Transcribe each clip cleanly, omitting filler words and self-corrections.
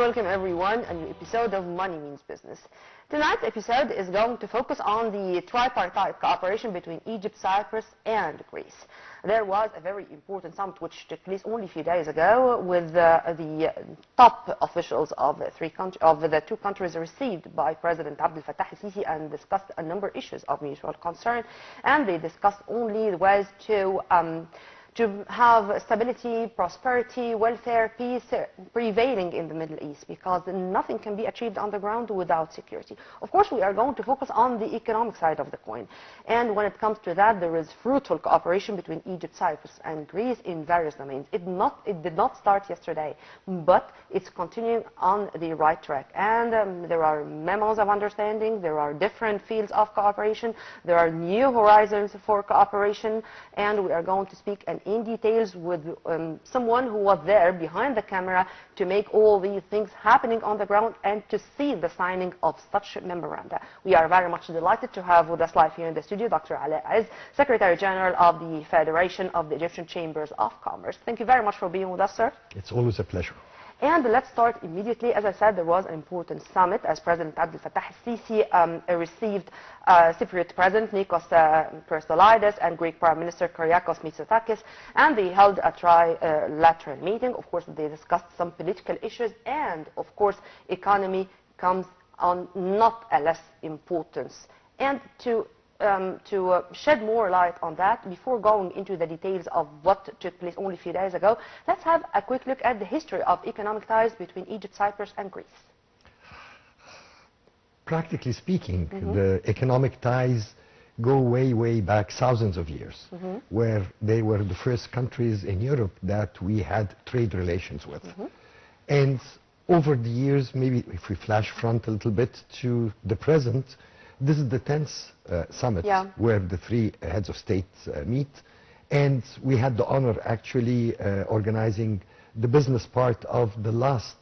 welcome everyone a new episode of Money Means Business. Tonight's episode is going to focus on the tripartite cooperation between Egypt, Cyprus, and Greece. There was a very important summit which took place only a few days ago with the top officials of the two countries received by President Abdel Fattah al-Sisi and discussed a number of issues of mutual concern, and they discussed only the ways to have stability, prosperity, welfare, peace prevailing in the Middle East, because nothing can be achieved on the ground without security. Of course, we are going to focus on the economic side of the coin. And when it comes to that, there is fruitful cooperation between Egypt, Cyprus, and Greece in various domains. It did not start yesterday, but it's continuing on the right track. And there are memos of understanding, there are different fields of cooperation, there are new horizons for cooperation, and we are going to speak in details with someone who was there behind the camera to make all these things happening on the ground and to see the signing of such memoranda. We are very much delighted to have with us live here in the studio Dr. Alaa, Secretary General of the Federation of the Egyptian Chambers of Commerce. Thank you very much for being with us, sir. It's always a pleasure. And let's start immediately. As I said, there was an important summit as President Abdel Fattah al-Sisi received Cypriot President Nikos Christodoulidis and Greek Prime Minister Kyriakos Mitsotakis, and they held a trilateral meeting. Of course, they discussed some political issues, and of course, economy comes on not a less importance. And to shed more light on that, before going into the details of what took place only a few days ago, let's have a quick look at the history of economic ties between Egypt, Cyprus, and Greece. Practically speaking, the economic ties go way, way back thousands of years, where they were the first countries in Europe that we had trade relations with. And over the years, maybe if we flash front a little bit to the present, this is the 10th summit where the three heads of state meet, and we had the honor actually organizing the business part of the last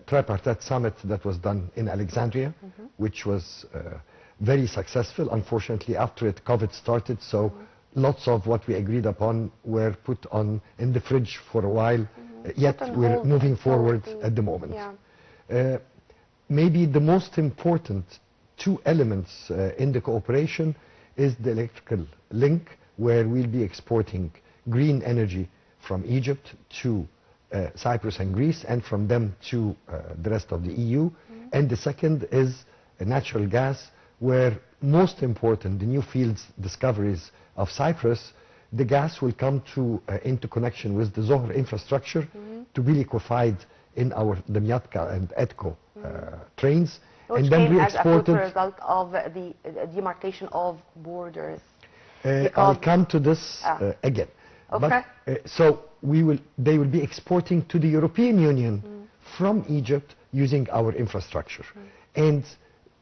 tripartite summit that was done in Alexandria, which was very successful. Unfortunately, after it, COVID started, so lots of what we agreed upon were put on in the fridge for a while, yet we're moving forward at the moment. Maybe the most important two elements in the cooperation is the electrical link, where we'll be exporting green energy from Egypt to Cyprus and Greece, and from them to the rest of the EU. And the second is natural gas, where most important, the new fields discoveries of Cyprus, the gas will come to into connection with the Zohr infrastructure to be liquefied in our Damyatka and Edco trains. Which and then came as a result of the demarcation of borders. I'll come to this again. Okay. But, so they will be exporting to the European Union from Egypt using our infrastructure. And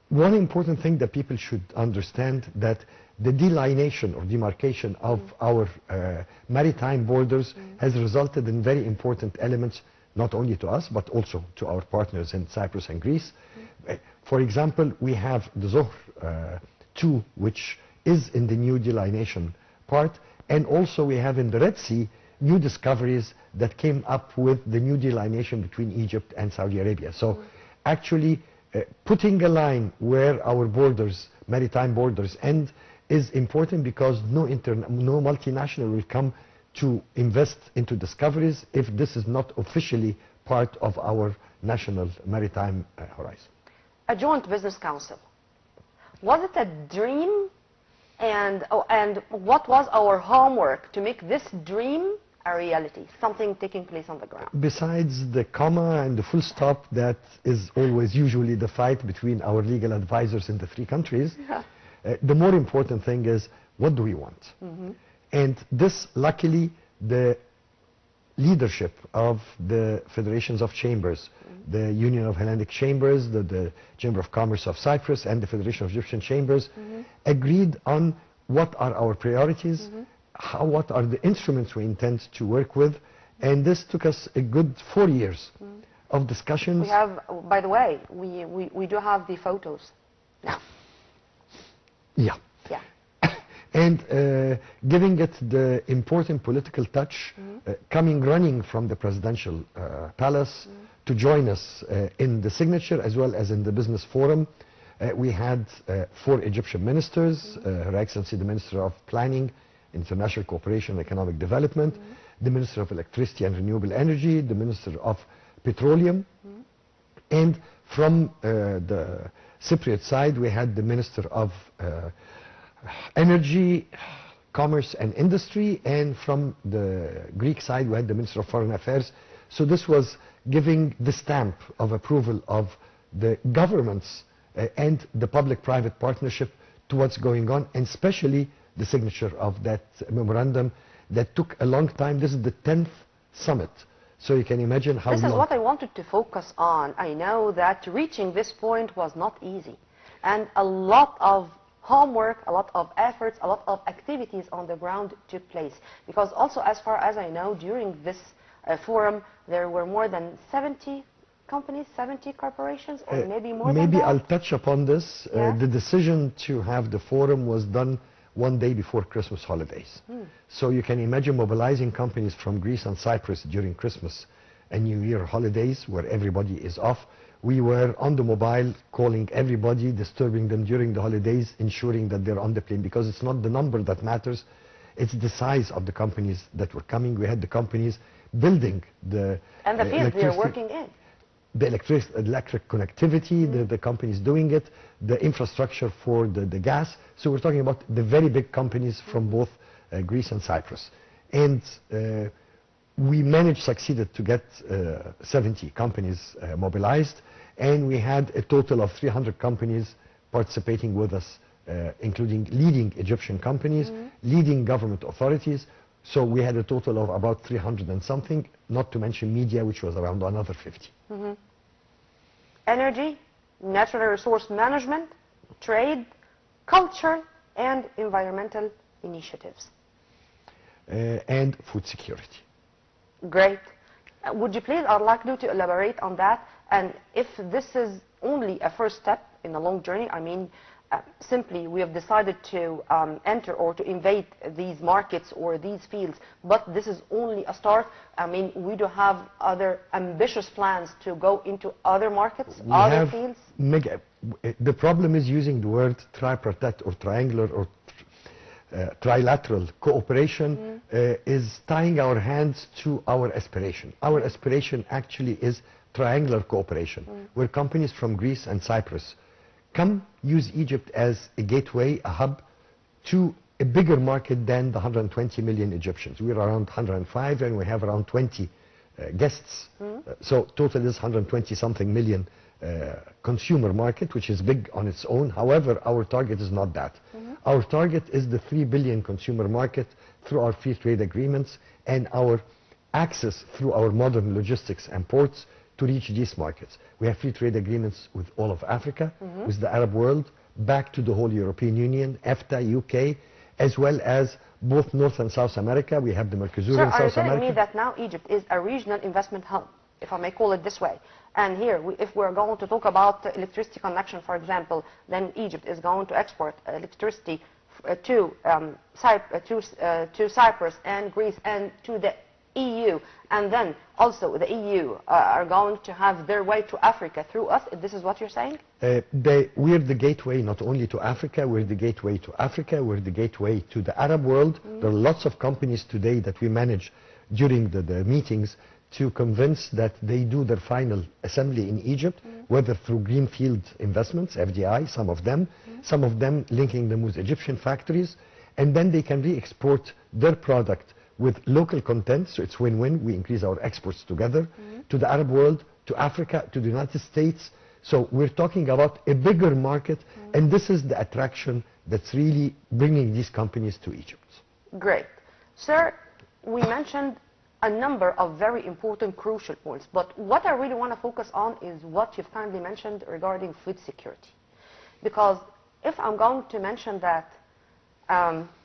one important thing that people should understand, that the delineation or demarcation of our maritime borders has resulted in very important elements, not only to us, but also to our partners in Cyprus and Greece. For example, we have the Zohr 2, which is in the new delineation part, and also we have in the Red Sea new discoveries that came up with the new delineation between Egypt and Saudi Arabia. So actually putting a line where our borders, maritime borders, end is important, because no multinational will come to invest into discoveries if this is not officially part of our national maritime horizon. A joint business council. Was it a dream? And what was our homework to make this dream a reality, something taking place on the ground? Besides the comma and the full stop, that is always usually the fight between our legal advisors in the three countries, the more important thing is, what do we want? And this, luckily, the leadership of the Federations of Chambers, the Union of Hellenic Chambers, the Chamber of Commerce of Cyprus, and the Federation of Egyptian Chambers agreed on what are our priorities, what are the instruments we intend to work with, and this took us a good 4 years of discussions. We have, by the way, we do have the photos now. Yeah. And giving it the important political touch, coming running from the presidential palace to join us in the signature as well as in the business forum. We had 4 Egyptian ministers, Her Excellency the Minister of Planning, International Cooperation and Economic Development, the Minister of Electricity and Renewable Energy, the Minister of Petroleum, and from the Cypriot side we had the Minister of Energy, Commerce and Industry, and from the Greek side we had the Minister of Foreign Affairs. So this was giving the stamp of approval of the governments and the public-private partnership to what's going on, and especially the signature of that memorandum that took a long time. This is the 10th summit, so you can imagine how long. This is what I wanted to focus on. I know that reaching this point was not easy, and a lot of homework, a lot of efforts, a lot of activities on the ground took place. Because also, as far as I know, during this forum, there were more than 70 companies, 70 corporations, or maybe more than that? Maybe I'll touch upon this. Yeah. The decision to have the forum was done one day before Christmas holidays. So you can imagine mobilizing companies from Greece and Cyprus during Christmas and New Year holidays where everybody is off. We were on the mobile calling everybody, disturbing them during the holidays, ensuring that they're on the plane, because it's not the number that matters, it's the size of the companies that were coming. We had the companies building the and the field we are working in. The electric connectivity, the companies doing it, the infrastructure for the gas. So we're talking about the very big companies from both Greece and Cyprus. And we succeeded to get 70 companies mobilized, and we had a total of 300 companies participating with us, including leading Egyptian companies, leading government authorities. So we had a total of about 300 and something, not to mention media, which was around another 50. Energy, natural resource management, trade, culture, and environmental initiatives. And food security. Great. Would you please, I'd like you to elaborate on that, and if this is only a first step in a long journey, I mean, simply we have decided to enter or to invade these markets or these fields, but this is only a start. I mean, we do have other ambitious plans to go into other markets, other fields. The problem is using the word tripartite or triangular or trilateral cooperation is tying our hands to our aspiration. Our aspiration actually is triangular cooperation, where companies from Greece and Cyprus come use Egypt as a gateway, a hub, to a bigger market than the 120 million Egyptians. We're around 105 and we have around 20 guests. So total is 120-something million consumer market, which is big on its own. However, our target is not that. Our target is the 3 billion consumer market through our free trade agreements and our access through our modern logistics and ports to reach these markets. We have free trade agreements with all of Africa, with the Arab world, back to the whole European Union, EFTA, UK, as well as both North and South America. We have the Mercosur in South America. Are you telling me that now Egypt is a regional investment hub, if I may call it this way? And here, if we're going to talk about electricity connection, for example, then Egypt is going to export electricity to Cyprus and Greece and to the EU, and then also the EU are going to have their way to Africa through us. This is what you're saying? We're the gateway not only to Africa, we're the gateway to Africa, we're the gateway to the Arab world. There are lots of companies today that we manage during the meetings to convince that they do their final assembly in Egypt, whether through greenfield investments, FDI, some of them linking them with Egyptian factories, and then they can re-export their product with local content, so it's win-win. We increase our exports together to the Arab world, to Africa, to the United States. So we're talking about a bigger market, and this is the attraction that's really bringing these companies to Egypt. Great. Sir, we mentioned a number of very important, crucial points, but what I really want to focus on is what you've kindly mentioned regarding food security. Because if I'm going to mention that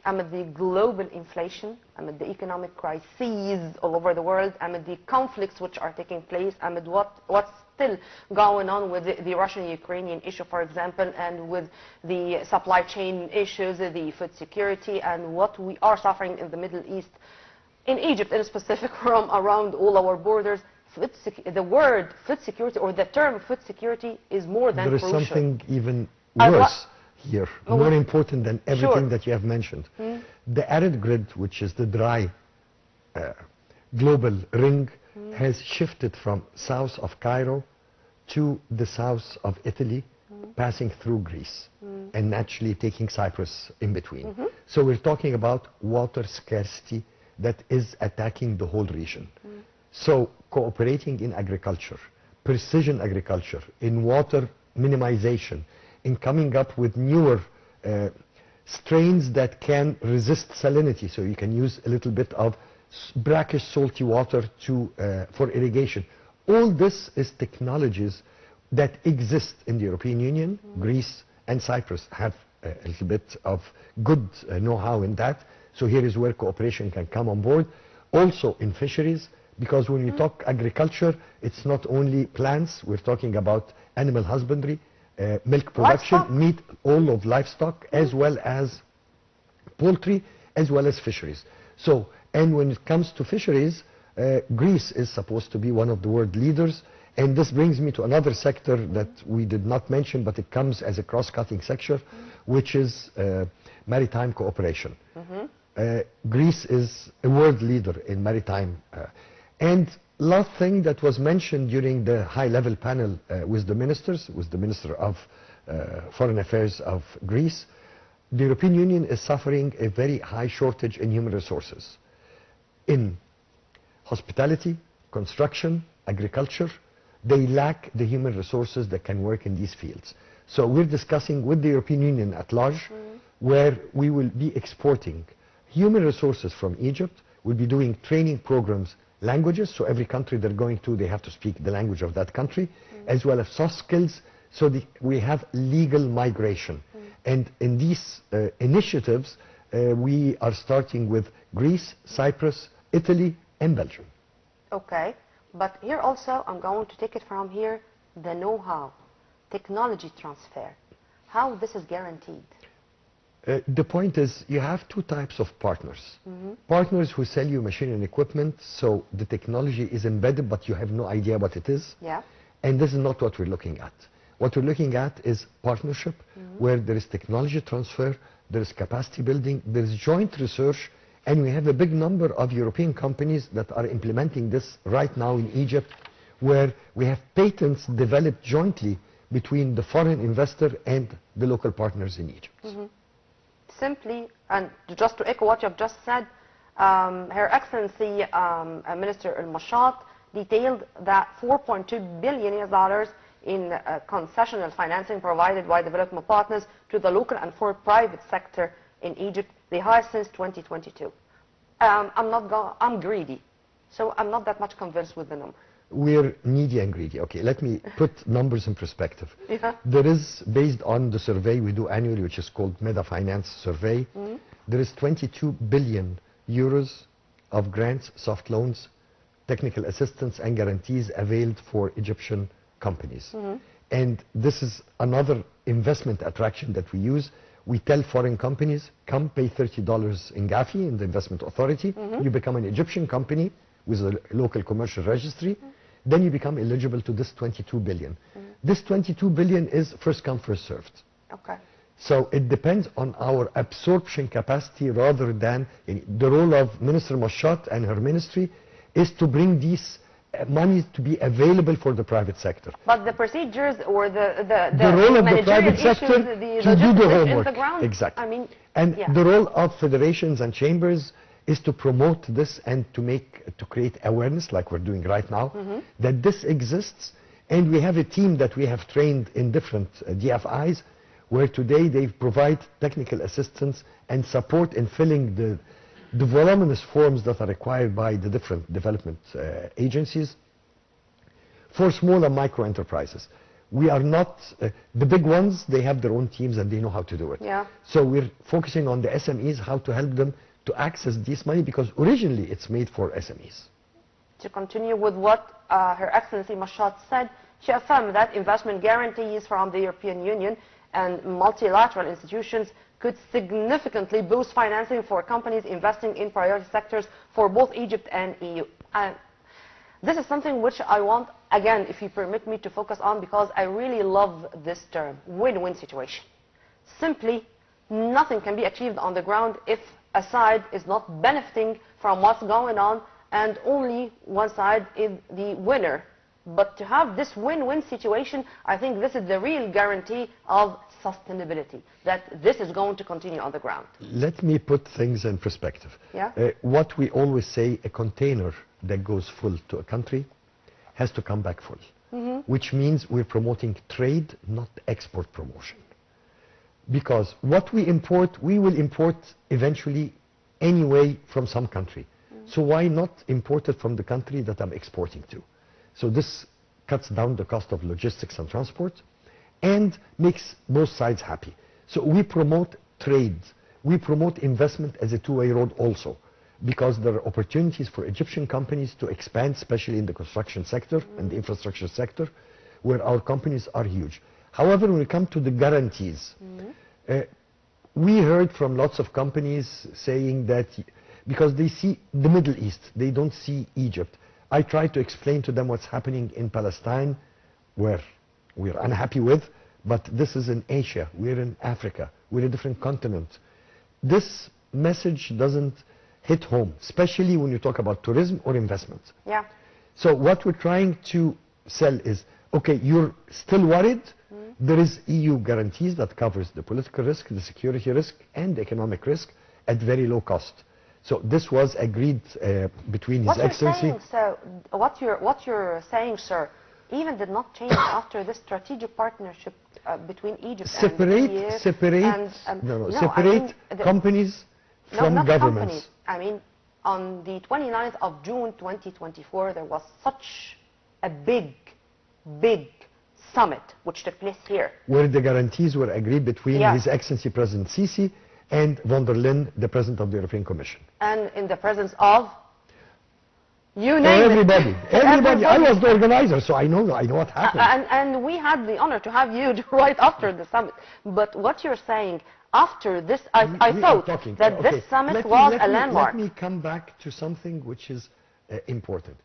amid the global inflation, amid the economic crises all over the world, amid the conflicts which are taking place, amid what's still going on with the Russian-Ukrainian issue, for example, and with the supply chain issues, the food security, and what we are suffering in the Middle East, in Egypt in specific, from around all our borders, the word food security or the term food security is more than There is crucial. something even I wa- worse here, Oh, more what? important than everything Sure. that you have mentioned. The arid grid, which is the dry global ring, has shifted from south of Cairo to the south of Italy, passing through Greece, and naturally taking Cyprus in between. So we're talking about water scarcity that is attacking the whole region. So cooperating in agriculture, precision agriculture, in water minimization, in coming up with newer strains that can resist salinity, so you can use a little bit of brackish salty water for irrigation. All this is technologies that exist in the European Union. Greece and Cyprus have a little bit of good know-how in that. So here is where cooperation can come on board. Also in fisheries, because when you talk agriculture, it's not only plants, we're talking about animal husbandry, milk production, Livestock. meat, all of livestock, as well as poultry, as well as fisheries. So, and when it comes to fisheries, Greece is supposed to be one of the world leaders. And this brings me to another sector that we did not mention, but it comes as a cross-cutting sector, which is maritime cooperation. Greece is a world leader in maritime. And last thing that was mentioned during the high-level panel with the ministers, with the Minister of Foreign Affairs of Greece, the European Union is suffering a very high shortage in human resources. In hospitality, construction, agriculture, they lack the human resources that can work in these fields. So we're discussing with the European Union at large, where we will be exporting human resources from Egypt. We'll be doing training programs, languages, so every country they're going to, they have to speak the language of that country, as well as soft skills, so we have legal migration. And in these initiatives, we are starting with Greece, Cyprus, Italy, and Belgium. Okay, but here also I'm going to take it from here, the know-how, technology transfer, how this is guaranteed. The point is you have two types of partners. Partners who sell you machine and equipment, so the technology is embedded but you have no idea what it is. Yeah. And this is not what we're looking at. What we're looking at is partnership, where there is technology transfer, there is capacity building, there is joint research, and we have a big number of European companies that are implementing this right now in Egypt, where we have patents developed jointly between the foreign investor and the local partners in Egypt. Simply, and just to echo what you have just said, Her Excellency Minister Al-Mashat detailed that $4.2 billion in concessional financing provided by development partners to the local and for private sector in Egypt, the highest since 2022. I'm greedy, so I'm not that much convinced with the number. We're needy and greedy. Okay, let me put numbers in perspective. Yeah. There is, based on the survey we do annually, which is called Meta Finance Survey, there is 22 billion euros of grants, soft loans, technical assistance and guarantees availed for Egyptian companies. And this is another investment attraction that we use. We tell foreign companies, come pay $30 in GAFI, in the investment authority. You become an Egyptian company with a local commercial registry. Then you become eligible to this 22 billion. This 22 billion is first come, first served. Okay. So it depends on our absorption capacity rather than the role of Minister Mashat and her ministry is to bring these money to be available for the private sector. But the procedures or the role of the managerial private issues, sector the to do the logistics homework. in the ground, Exactly. I mean, And yeah. the role of federations and chambers is to promote this and to create awareness, like we're doing right now, that this exists. And we have a team that we have trained in different DFIs, where today they provide technical assistance and support in filling the voluminous forms that are required by the different development agencies for small and micro enterprises. We are not, the big ones, they have their own teams and they know how to do it. Yeah. So we're focusing on the SMEs, how to help them to access this money, because originally it's made for SMEs. To continue with what Her Excellency Mashat said, she affirmed that investment guarantees from the European Union and multilateral institutions could significantly boost financing for companies investing in priority sectors for both Egypt and EU. This is something which I want, again, if you permit me to focus on, because I really love this term, win-win situation. Simply, nothing can be achieved on the ground if a side is not benefiting from what's going on and only one side is the winner. But to have this win-win situation, I think this is the real guarantee of sustainability, that this is going to continue on the ground. Let me put things in perspective. Yeah? What we always say, a container that goes full to a country has to come back full, which means we're promoting trade, not export promotion. Because what we import, we will import eventually anyway from some country. So why not import it from the country that I'm exporting to? So this cuts down the cost of logistics and transport and makes both sides happy. So we promote trade. We promote investment as a two-way road also, because there are opportunities for Egyptian companies to expand, especially in the construction sector and the infrastructure sector, where our companies are huge. However, when we come to the guarantees, we heard from lots of companies saying that because they see the Middle East, they don't see Egypt. I try to explain to them what's happening in Palestine, where we're unhappy with, but this is in Asia, we're in Africa, we're a different continent. This message doesn't hit home, especially when you talk about tourism or investment. Yeah. So what we're trying to sell is, okay, you're still worried? There is EU guarantees that covers the political risk, the security risk, and the economic risk at very low cost. So this was agreed between His Excellency. What you're saying, sir, even did not change after this strategic partnership between Egypt and the EU. Separate companies from not governments. Companies. I mean, on the 29th of June 2024, there was such a big summit which took place here, where the guarantees were agreed between His Excellency President Sisi and von der Leyen, the President of the European Commission. And in the presence of, you name everybody. it. Everybody. I was the organizer, so I know what happened. And we had the honor to have you right after the summit. But what you're saying, after this, I thought that this summit was a landmark. Let me come back to something which is important.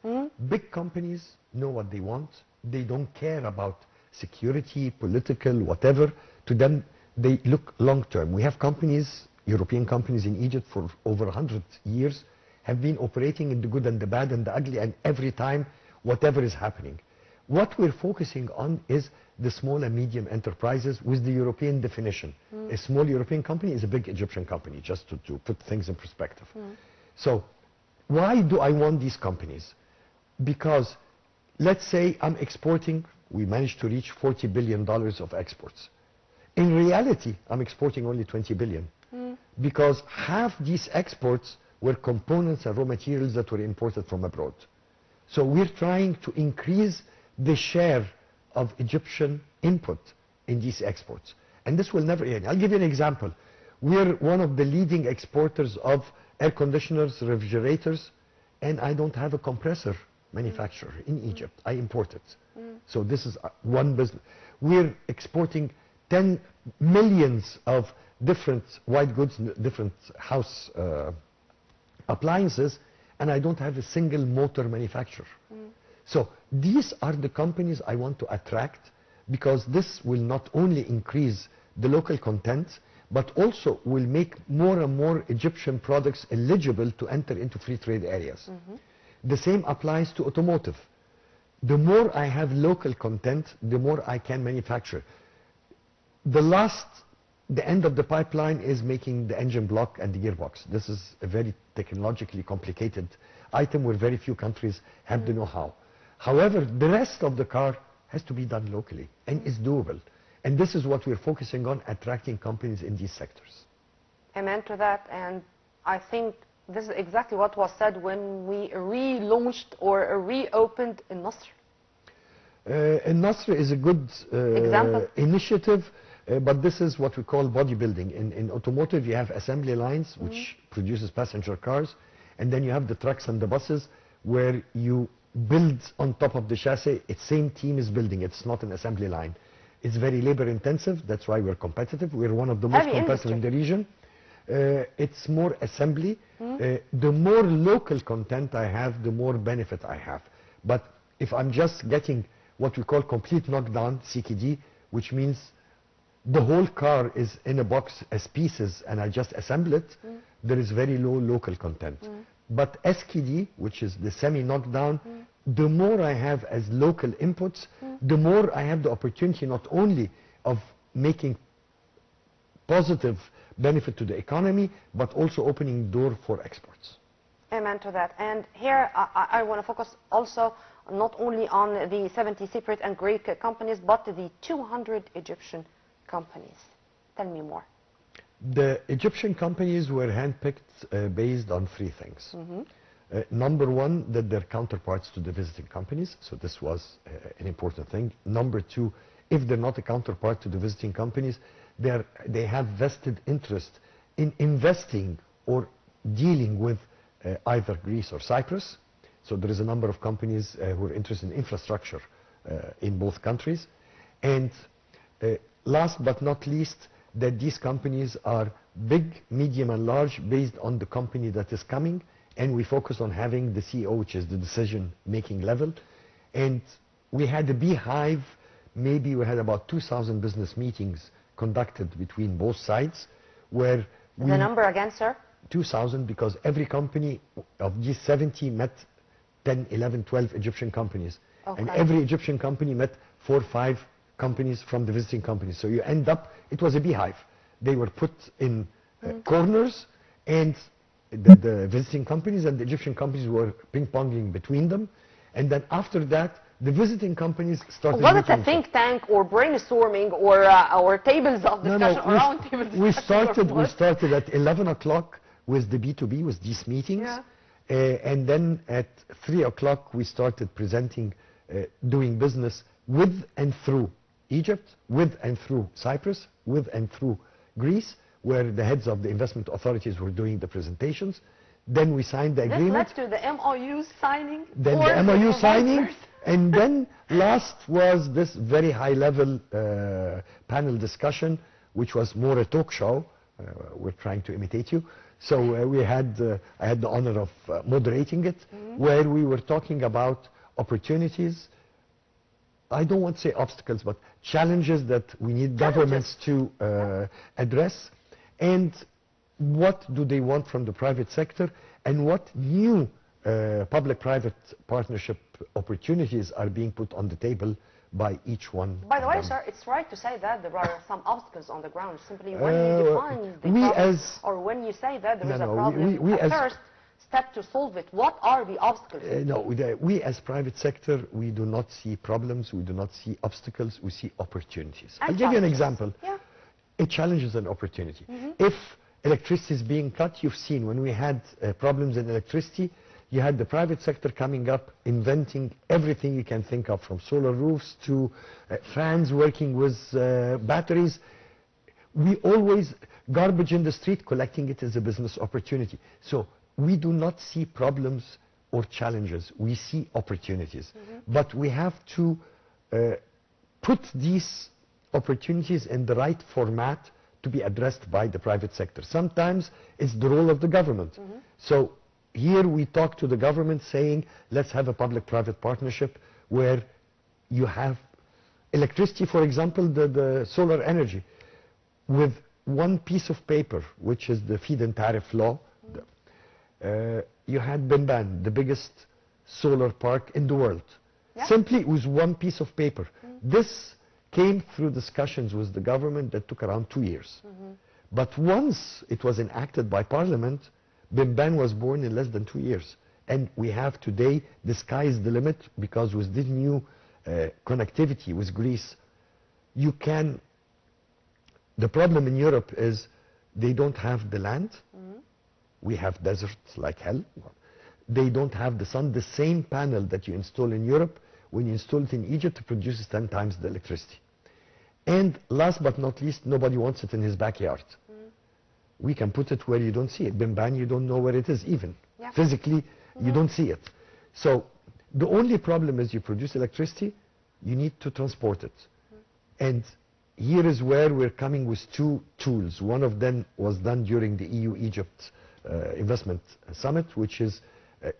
Big companies know what they want. They don't care about security, political, whatever. To them, they look long term. We have companies, European companies in Egypt for over 100 years, have been operating in the good and the bad and the ugly, and every time, whatever is happening. What we're focusing on is the small and medium enterprises with the European definition. A small European company is a big Egyptian company, just to put things in perspective. So why do I want these companies? Because let's say I'm exporting, we managed to reach $40 billion of exports. In reality, I'm exporting only 20 billion because half these exports were components and raw materials that were imported from abroad. So we're trying to increase the share of Egyptian input in these exports. And this will never end. I'll give you an example. We're one of the leading exporters of air conditioners, refrigerators, and I don't have a compressor manufacturer in Egypt. I import it. So this is one business. We're exporting 10 millions of different white goods, different house appliances, and I don't have a single motor manufacturer. So these are the companies I want to attract, because this will not only increase the local content, but also will make more and more Egyptian products eligible to enter into free trade areas. The same applies to automotive. The more I have local content, the more I can manufacture. The end of the pipeline is making the engine block and the gearbox. This is a very technologically complicated item where very few countries have the know-how. However, the rest of the car has to be done locally and is doable. And this is what we're focusing on, attracting companies in these sectors. Amen to that, and I think this is exactly what was said when we relaunched or reopened in Nasr. In Nasr is a good initiative, but this is what we call bodybuilding. In automotive, you have assembly lines, which produces passenger cars, and then you have the trucks and the buses, where you build on top of the chassis. It's same team is building. It's not an assembly line. It's very labor intensive. That's why we're competitive. We're one of the most competitive in the region. It's more assembly. The more local content I have, the more benefit I have. But if I'm just getting what we call complete knockdown, CKD, which means the whole car is in a box as pieces and I just assemble it, there is very low local content. But SKD, which is the semi-knockdown, the more I have as local inputs, the more I have the opportunity not only of making positive benefit to the economy, but also opening door for exports. Amen to that. And here I want to focus also not only on the 70 Cypriot and Greek companies, but the 200 Egyptian companies. Tell me more. The Egyptian companies were handpicked based on three things. Number one, that they're counterparts to the visiting companies, so this was an important thing. Number two, if they're not a counterpart to the visiting companies, they have vested interest in investing or dealing with either Greece or Cyprus. So there is a number of companies who are interested in infrastructure in both countries. And last but not least, that these companies are big, medium, and large based on the company that is coming. And we focus on having the CEO, which is the decision-making level. And we had a beehive. Maybe we had about 2,000 business meetings conducted between both sides, where the number again, sir? 2,000, because every company of these 70 met 10, 11, 12 Egyptian companies. Okay. And every Egyptian company met 4 or 5 companies from the visiting companies. So you end up, it was a beehive. They were put in corners, and the visiting companies and the Egyptian companies were ping-ponging between them. And then after that, the visiting companies started. Was it a think tank or brainstorming or tables of discussion, or round table discussion? We started at 11 o'clock with the B2B, with these meetings. And then at 3 o'clock we started presenting, doing business with and through Egypt, with and through Cyprus, with and through Greece, where the heads of the investment authorities were doing the presentations. Then we signed the agreement. This led to the MOU signing? Then the MOU signing. And then last was this very high-level panel discussion, which was more a talk show. We're trying to imitate you. So I had the honor of moderating it, where we were talking about opportunities. I don't want to say obstacles, but challenges that we need governments to address. And what do they want from the private sector, and what new public-private partnership opportunities are being put on the table by each one. By the way, sir, it's right to say that there are some obstacles on the ground. Simply when you define the problem, or when you say that there is a problem, the first step to solve it, what are the obstacles? We as private sector, we do not see problems, we do not see obstacles, we see opportunities. I'll give you an example. A challenge is an opportunity. If electricity is being cut, you've seen when we had problems in electricity, you had the private sector coming up, inventing everything you can think of, from solar roofs to fans working with batteries. We always, garbage in the street, collecting it as a business opportunity. So we do not see problems or challenges, we see opportunities. But we have to put these opportunities in the right format to be addressed by the private sector. Sometimes it's the role of the government. So here we talk to the government saying, let's have a public-private partnership where you have electricity, for example, the solar energy, with one piece of paper, which is the feed-in tariff law. You had Benban, the biggest solar park in the world, simply with one piece of paper. This came through discussions with the government that took around 2 years. But once it was enacted by Parliament, Benban was born in less than 2 years. And we have today, the sky is the limit, because with this new connectivity with Greece, you can, the problem in Europe is they don't have the land. We have deserts like hell. They don't have the sun. The same panel that you install in Europe, when you install it in Egypt, it produces 10 times the electricity. And last but not least, nobody wants it in his backyard. We can put it where you don't see it. Benban, you don't know where it is even. Physically, you don't see it. So the only problem is you produce electricity, you need to transport it. And here is where we're coming with 2 tools. One of them was done during the EU-Egypt Investment Summit, which is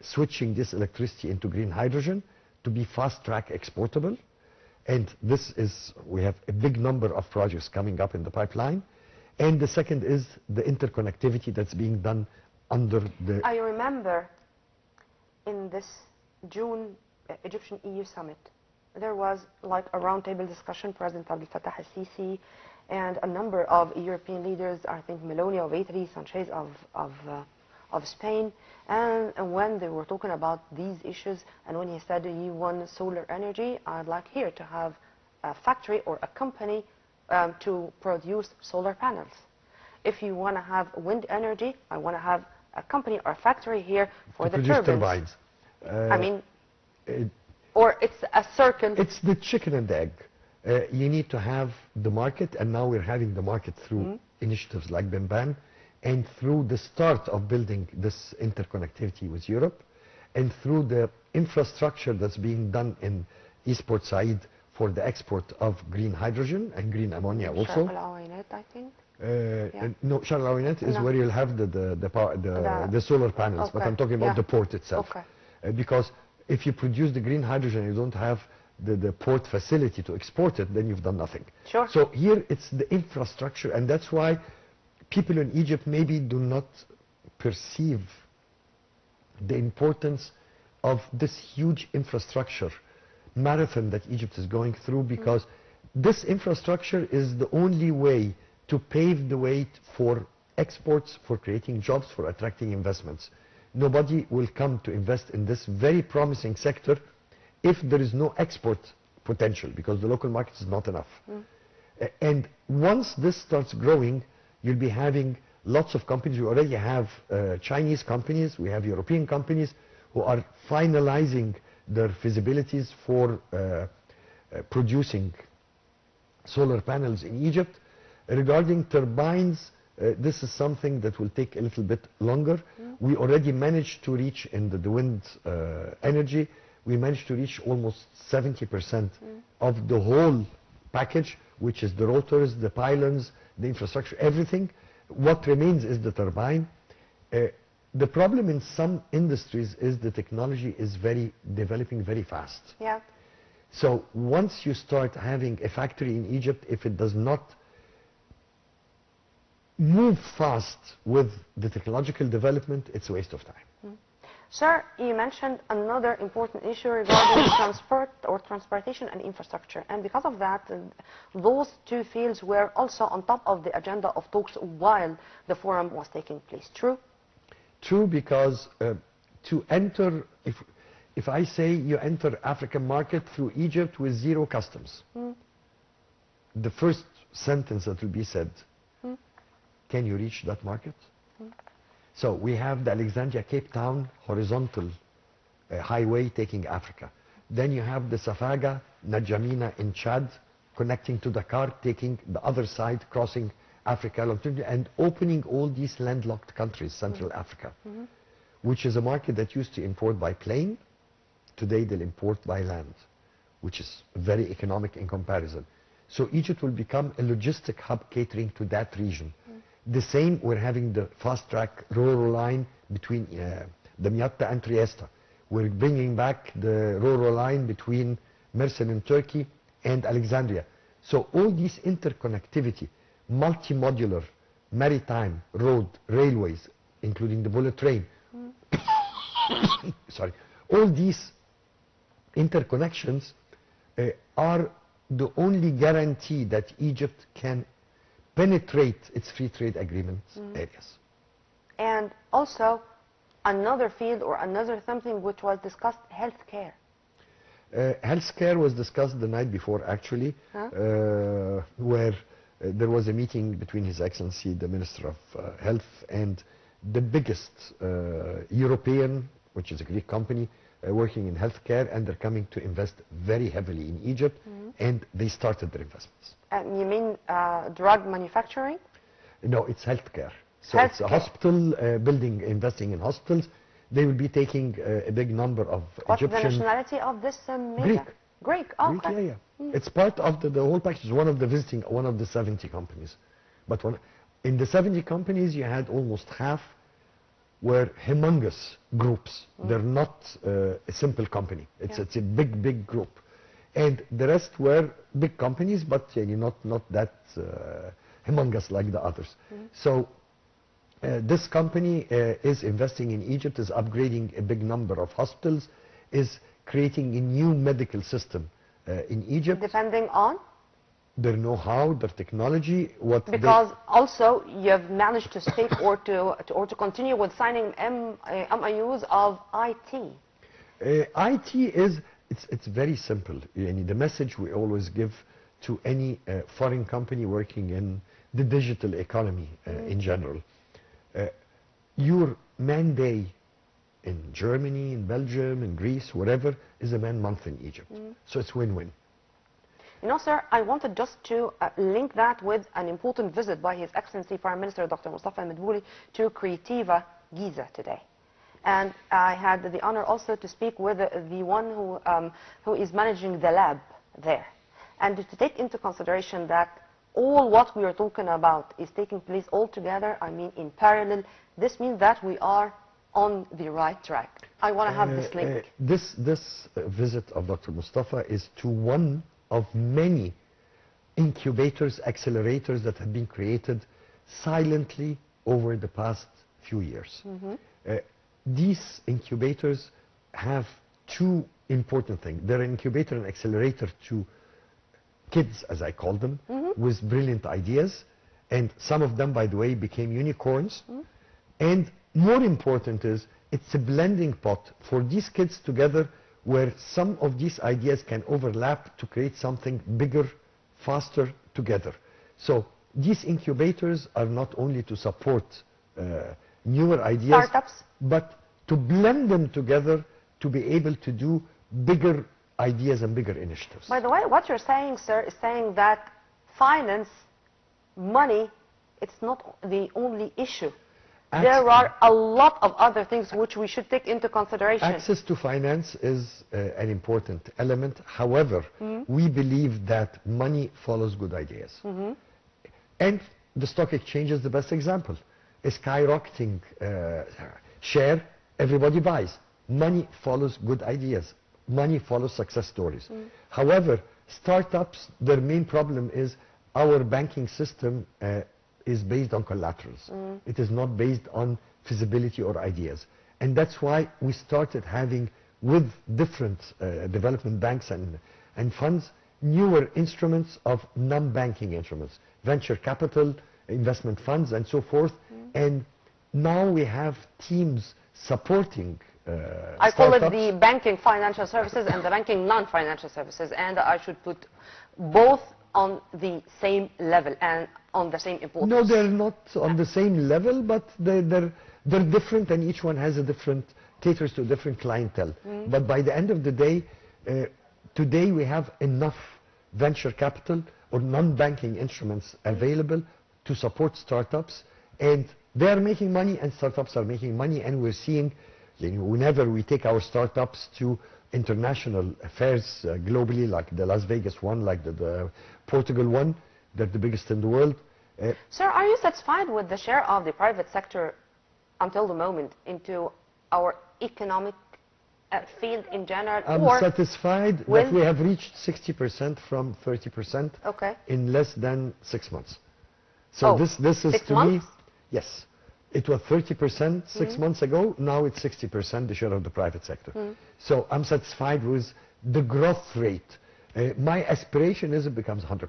switching this electricity into green hydrogen to be fast-track exportable. And this is, we have a big number of projects coming up in the pipeline. And the second is the interconnectivity that's being done under the... I remember in this June Egyptian EU summit, there was like a roundtable discussion, President Abdel Fattah al-Sisi and a number of European leaders, I think Meloni of Italy, Sanchez of Spain, and when they were talking about these issues, and when he said you want solar energy, I'd like here to have a factory or a company to produce solar panels. If you want to have wind energy, I want to have a company or a factory here for the turbines. I mean, or it's a circle. It's the chicken and the egg. You need to have the market, and now we're having the market through initiatives like BIMBAN, and through the start of building this interconnectivity with Europe, and through the infrastructure that's being done in East Port Said for the export of green hydrogen and green ammonia also. Alaa, I think. No, Shar al-Awinat is where you'll have the solar panels, but I'm talking about the port itself. Because if you produce the green hydrogen, you don't have the port facility to export it, then you've done nothing. Sure. So here it's the infrastructure, and that's why people in Egypt maybe do not perceive the importance of this huge infrastructure marathon that Egypt is going through, because this infrastructure is the only way to pave the way for exports, for creating jobs, for attracting investments. Nobody will come to invest in this very promising sector if there is no export potential, because the local market is not enough. And once this starts growing, you'll be having lots of companies. We already have Chinese companies, we have European companies who are finalizing their feasibilities for producing solar panels in Egypt. Regarding turbines, this is something that will take a little bit longer. We already managed to reach in the wind energy, we managed to reach almost 70% of the whole package, which is the rotors, the pylons, the infrastructure, everything. What remains is the turbine. The problem in some industries is the technology is developing very fast. Yeah. So once you start having a factory in Egypt, if it does not move fast with the technological development, it's a waste of time. Sir, you mentioned another important issue regarding transportation and infrastructure, and because of that, those two fields were also on top of the agenda of talks while the forum was taking place. True? True, because to enter, if I say you enter African market through Egypt with zero customs, the first sentence that will be said, can you reach that market? So we have the Alexandria-Cape Town horizontal highway taking Africa. Then you have the Safaga-N'Djamena in Chad connecting to Dakar, taking the other side, crossing Africa, and opening all these landlocked countries, Central Africa, which is a market that used to import by plane. Today they'll import by land, which is very economic in comparison. So Egypt will become a logistic hub catering to that region. The same, we're having the fast-track rural line between Damietta and Trieste. We're bringing back the rural line between Mersin in Turkey and Alexandria. So all these interconnectivity, multi-modular, maritime, road, railways, including the bullet train, sorry, all these interconnections are the only guarantee that Egypt can penetrate its free trade agreement areas. And also another field or another something which was discussed, healthcare. Healthcare was discussed the night before, actually, where there was a meeting between His Excellency, the Minister of Health, and the biggest European, which is a Greek company, working in healthcare, and they're coming to invest very heavily in Egypt, and they started their investments. You mean drug manufacturing? No, it's healthcare. So it's a hospital building, investing in hospitals. They will be taking a big number of What's Egyptian... the nationality of this mega? Greek. Greek, okay. Greek, yeah. It's part of the whole package, one of the 70 companies. But in the 70 companies, you had almost half were humongous groups. They're not a simple company. It's a big group. And the rest were big companies, but not that humongous like the others. So this company is investing in Egypt, is upgrading a big number of hospitals, is creating a new medical system in Egypt. Depending on? Their know-how, their technology, because also you have managed to speak or to continue with signing MOUs of IT. IT is it's very simple. The message we always give to any foreign company working in the digital economy in general. Your man-day in Germany, in Belgium, in Greece, whatever, is a man-month in Egypt. So it's win-win. Sir, I wanted just to link that with an important visit by His Excellency Prime Minister Dr. Mustafa Al-Madbouli to Creativa Giza today. And I had the honor also to speak with the one who is managing the lab there. And to take into consideration that all what we are talking about is taking place all together, I mean in parallel, this means that we are on the right track. I want to have this link. This visit of Dr. Mustafa is to one of many incubators, accelerators that have been created silently over the past few years. These incubators have two important things. They're an incubator and accelerator to kids, as I call them, with brilliant ideas. And some of them, by the way, became unicorns. And more important is, it's a blending pot for these kids together, where some of these ideas can overlap to create something bigger, faster together. So these incubators are not only to support newer ideas, startups, but to blend them together to be able to do bigger ideas and bigger initiatives. By the way, what you're saying, sir, is saying that finance, money, it's not the only issue. There are a lot of other things which we should take into consideration. Access to finance is an important element. However, we believe that money follows good ideas. And the stock exchange is the best example. A skyrocketing share, everybody buys. Money follows good ideas. Money follows success stories. However, startups, their main problem is our banking system is based on collaterals. It is not based on feasibility or ideas. And that's why we started having, with different development banks and funds, newer instruments of non-banking instruments, venture capital, investment funds, and so forth. And now we have teams supporting I call it the banking financial services and the banking non-financial services, and I should put both on the same level and on the same importance. No, they're not on the same level, but they're different, and each one has a different, caters to a different clientele. But by the end of the day, today we have enough venture capital or non-banking instruments available to support startups, and they are making money and startups are making money, and we're seeing, whenever we take our startups to international affairs globally, like the Las Vegas one, like the Portugal one, they're the biggest in the world. Sir, are you satisfied with the share of the private sector until the moment into our economic field in general? I'm satisfied that we have reached 60% from 30% in less than 6 months. So this is 6 to months? me, yes. It was 30% 6 months ago. Now it's 60%, the share of the private sector. So I'm satisfied with the growth rate. My aspiration is it becomes 100%,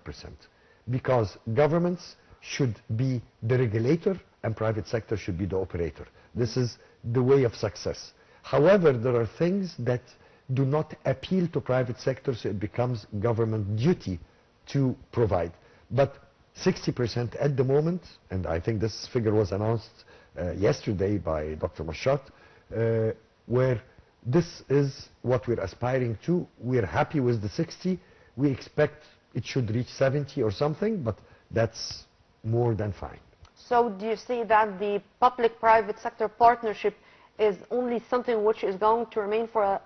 because governments should be the regulator and private sector should be the operator. This is the way of success. However, there are things that do not appeal to private sector, so it becomes government duty to provide. But 60% at the moment, and I think this figure was announced yesterday by Dr. Mashat, where this is what we're aspiring to. We're happy with the 60. We expect it should reach 70 or something, but that's more than fine. So do you see that the public-private sector partnership is only something which is going to remain for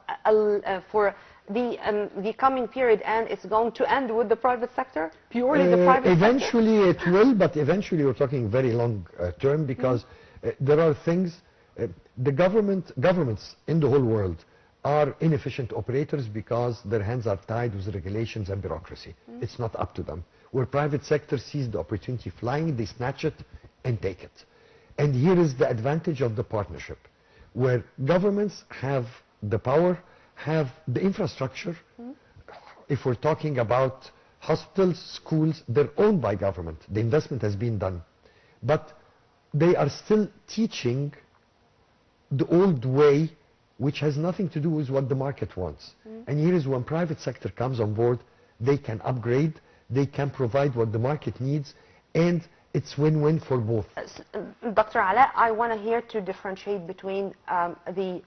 the coming period, and it's going to end with the private sector? Purely the private eventually sector? It will, but eventually we're talking very long term, because there are things, The governments in the whole world are inefficient operators because their hands are tied with regulations and bureaucracy. It's not up to them. Where private sector sees the opportunity flying, they snatch it and take it. And here is the advantage of the partnership, where governments have the power, have the infrastructure. If we're talking about hospitals, schools, they're owned by government. The investment has been done. But they are still teaching the old way, which has nothing to do with what the market wants. And here is when private sector comes on board, they can upgrade, they can provide what the market needs, and it's win-win for both. Dr. Alaa, I want to here to differentiate between the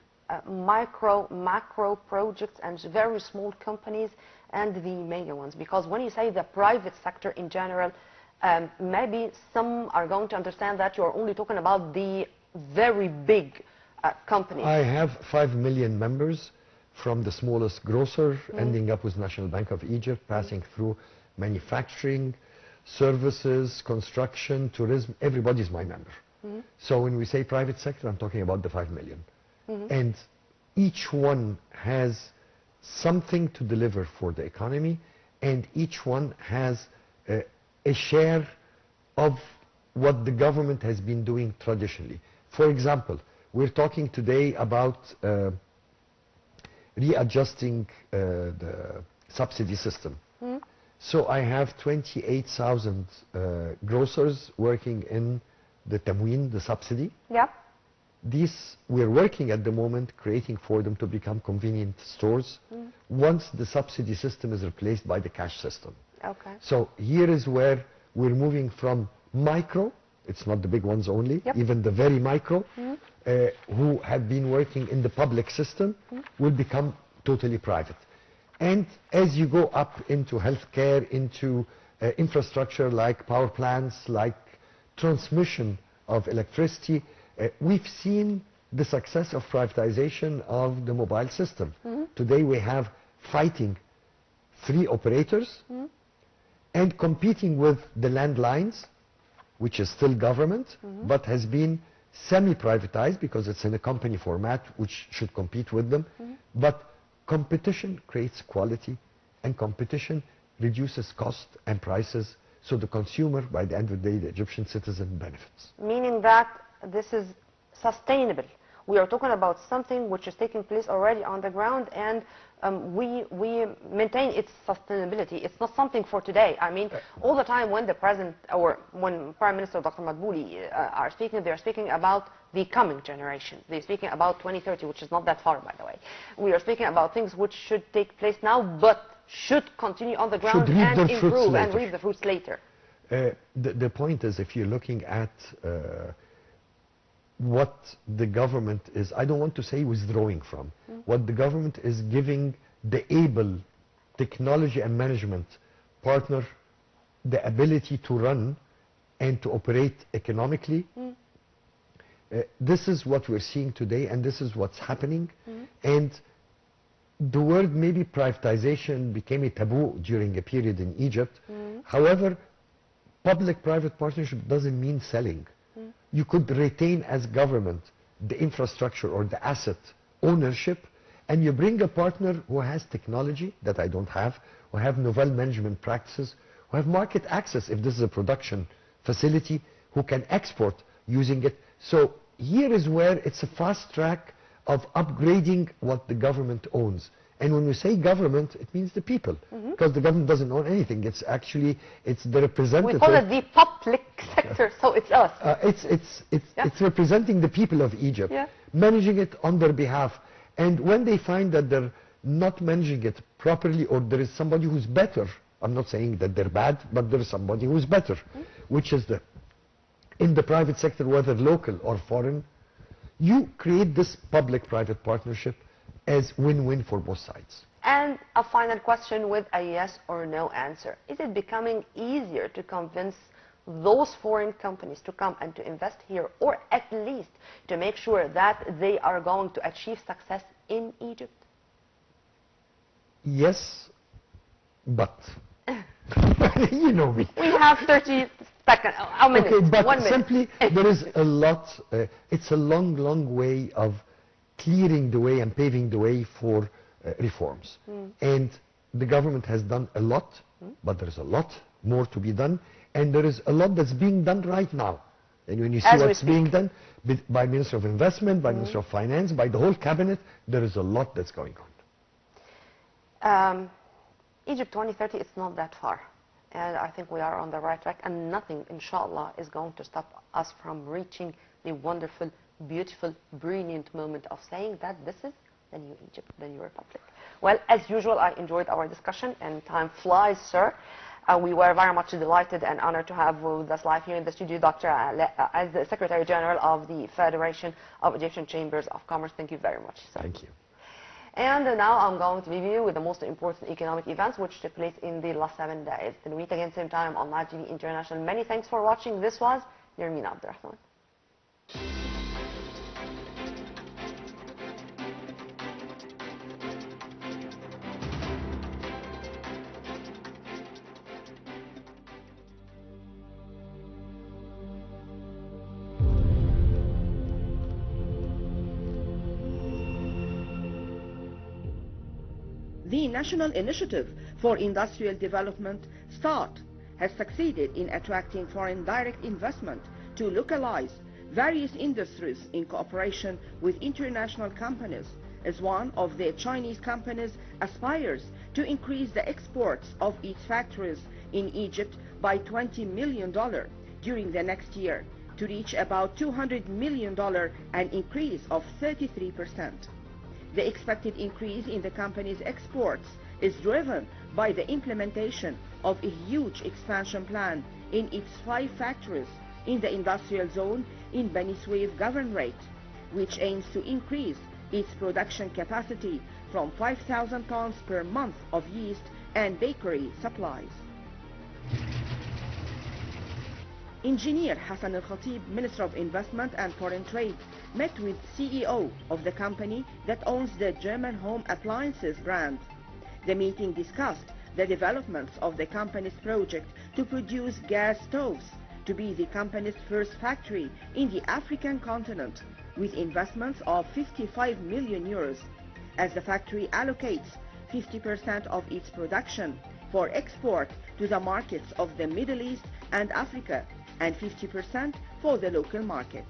macro projects and very small companies and the mega ones, because when you say the private sector in general, maybe some are going to understand that you're only talking about the very big companies. I have 5 million members, from the smallest grocer ending up with National Bank of Egypt, passing through manufacturing, services, construction, tourism. Everybody's my member. So when we say private sector, I'm talking about the 5 million. And each one has something to deliver for the economy, and each one has a share of what the government has been doing traditionally. For example, we're talking today about readjusting the subsidy system. So I have 28,000 grocers working in the Tamween, the subsidy. Yep. These we're working at the moment, creating for them to become convenient stores once the subsidy system is replaced by the cash system. Okay. So here is where we're moving from micro, it's not the big ones only, even the very micro, who have been working in the public system, will become totally private. And as you go up into healthcare, into infrastructure like power plants, like transmission of electricity, we've seen the success of privatization of the mobile system. Today we have fighting 3 operators and competing with the landlines, which is still government, but has been semi-privatized because it's in a company format which should compete with them. But competition creates quality, and competition reduces cost and prices, so the consumer, by the end of the day, the Egyptian citizen, benefits. Meaning that this is sustainable. We are talking about something which is taking place already on the ground, and we maintain its sustainability. It's not something for today. I mean, all the time when the President or when Prime Minister Dr. Madbouli are speaking, they're speaking about the coming generation. They're speaking about 2030, which is not that far, by the way. We are speaking about things which should take place now, but should continue on the ground and improve and reap the fruits later. The point is, if you're looking at what the government is, I don't want to say withdrawing from, what the government is giving the able technology and management partner the ability to run and to operate economically. This is what we're seeing today, and this is what's happening. And the word maybe privatization became a taboo during a period in Egypt. However, public-private partnership doesn't mean selling. You could retain as government the infrastructure or the asset ownership, and you bring a partner who has technology that I don't have, who have novel management practices, who have market access if this is a production facility, who can export using it. So here is where it's a fast track of upgrading what the government owns. And when we say government, it means the people, because the government doesn't own anything. It's actually, it's the representative. We call it the public sector, so it's us. It's representing the people of Egypt, managing it on their behalf. And when they find that they're not managing it properly, or there is somebody who's better, I'm not saying that they're bad, but there is somebody who's better, which is in the private sector, whether local or foreign, you create this public-private partnership as win-win for both sides. And a final question with a yes or no answer. Is it becoming easier to convince those foreign companies to come and to invest here, or at least to make sure that they are going to achieve success in Egypt? Yes, but you know me. We have 30 Second, a minute, Okay, but 1 minute. simply there is a lot, it's a long way of clearing the way and paving the way for reforms. And the government has done a lot, but there's a lot more to be done, and there is a lot that's being done right now. And when you see what's being done by Minister of Investment, by Minister of Finance, by the whole cabinet, there is a lot that's going on. Egypt 2030, it's not that far. And I think we are on the right track, and nothing, inshallah, is going to stop us from reaching the wonderful, beautiful, brilliant moment of saying that this is the new Egypt, the new Republic. Well, as usual, I enjoyed our discussion, and time flies, sir. We were very much delighted and honored to have with us live here in the studio Dr. Alaa, as the Secretary General of the Federation of Egyptian Chambers of Commerce. Thank you very much, sir. Thank you. And now I'm going to leave you with the most important economic events which took place in the last 7 days. Till we meet again same time on Live TV International. Many thanks for watching. This was Nermina Abdurrahman. The National Initiative for Industrial Development, START, has succeeded in attracting foreign direct investment to localize various industries in cooperation with international companies, as one of the Chinese companies aspires to increase the exports of its factories in Egypt by $20 million during the next year to reach about $200 million, an increase of 33%. The expected increase in the company's exports is driven by the implementation of a huge expansion plan in its 5 factories in the industrial zone in Beni Suef Governorate, which aims to increase its production capacity from 5,000 tons per month of yeast and bakery supplies. Engineer Hassan Al-Khatib, Minister of Investment and Foreign Trade, met with CEO of the company that owns the German home appliances brand. The meeting discussed the developments of the company's project to produce gas stoves, to be the company's first factory in the African continent, with investments of 55 million euros, as the factory allocates 50% of its production for export to the markets of the Middle East and Africa, and 50% for the local market.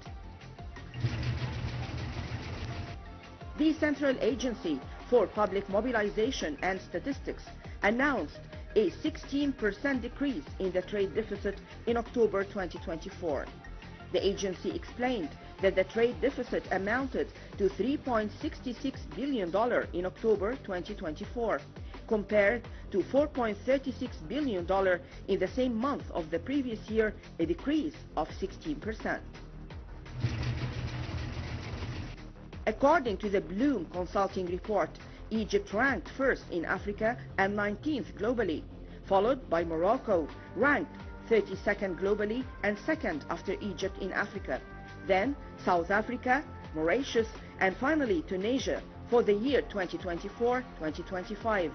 The Central Agency for Public Mobilization and Statistics announced a 16% decrease in the trade deficit in October 2024. The agency explained that the trade deficit amounted to $3.66 billion in October 2024, compared to $4.36 billion in the same month of the previous year, a decrease of 16%. According to the Bloom Consulting Report, Egypt ranked first in Africa and 19th globally, followed by Morocco, ranked 32nd globally and second after Egypt in Africa, then South Africa, Mauritius, and finally Tunisia for the year 2024-2025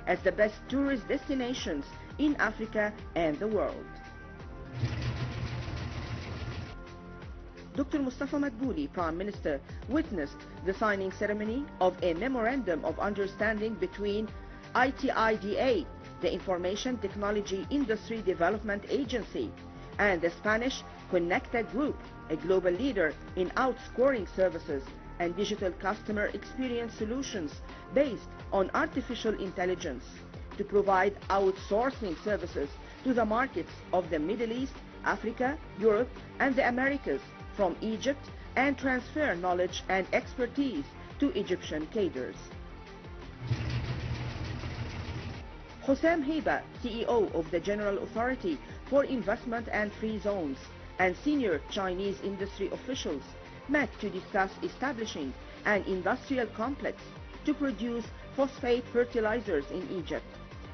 as the best tourist destinations in Africa and the world. Dr. Mustafa Madbouli, Prime Minister, witnessed the signing ceremony of a Memorandum of Understanding between ITIDA, the Information Technology Industry Development Agency, and the Spanish Connected Group, a global leader in outscoring services and digital customer experience solutions based on artificial intelligence, to provide outsourcing services to the markets of the Middle East, Africa, Europe, and the Americas from Egypt, and transfer knowledge and expertise to Egyptian cadres. Hossam Heba, CEO of the General Authority for Investment and Free Zones, and senior Chinese industry officials met to discuss establishing an industrial complex to produce phosphate fertilizers in Egypt,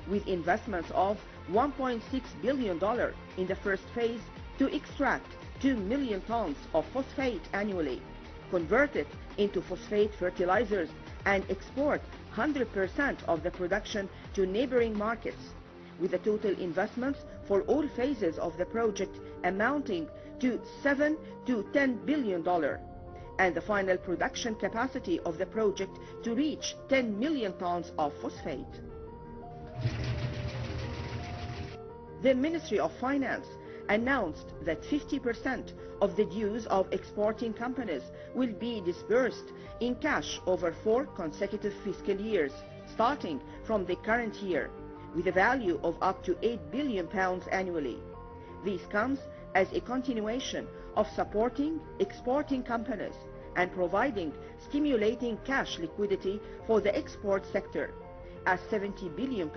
with investments of $1.6 billion in the first phase to extract 2 million tons of phosphate annually, convert it into phosphate fertilizers, and export 100% of the production to neighboring markets, with a total investment for all phases of the project amounting to $7 to $10 billion, and the final production capacity of the project to reach 10 million tons of phosphate. The Ministry of Finance announced that 50% of the dues of exporting companies will be disbursed in cash over 4 consecutive fiscal years, starting from the current year, with a value of up to £8 billion annually. This comes as a continuation of supporting exporting companies and providing stimulating cash liquidity for the export sector, as £70 billion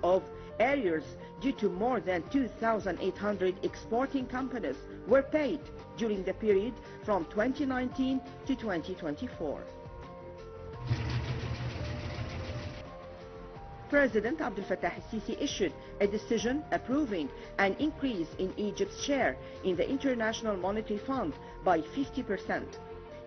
of arrears due to more than 2,800 exporting companies were paid during the period from 2019 to 2024. President Abdel Fattah al-Sisi issued a decision approving an increase in Egypt's share in the International Monetary Fund by 50%.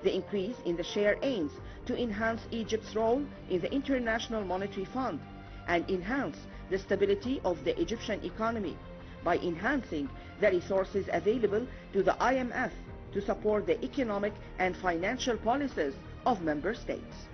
The increase in the share aims to enhance Egypt's role in the International Monetary Fund and enhance the stability of the Egyptian economy by enhancing the resources available to the IMF to support the economic and financial policies of member states.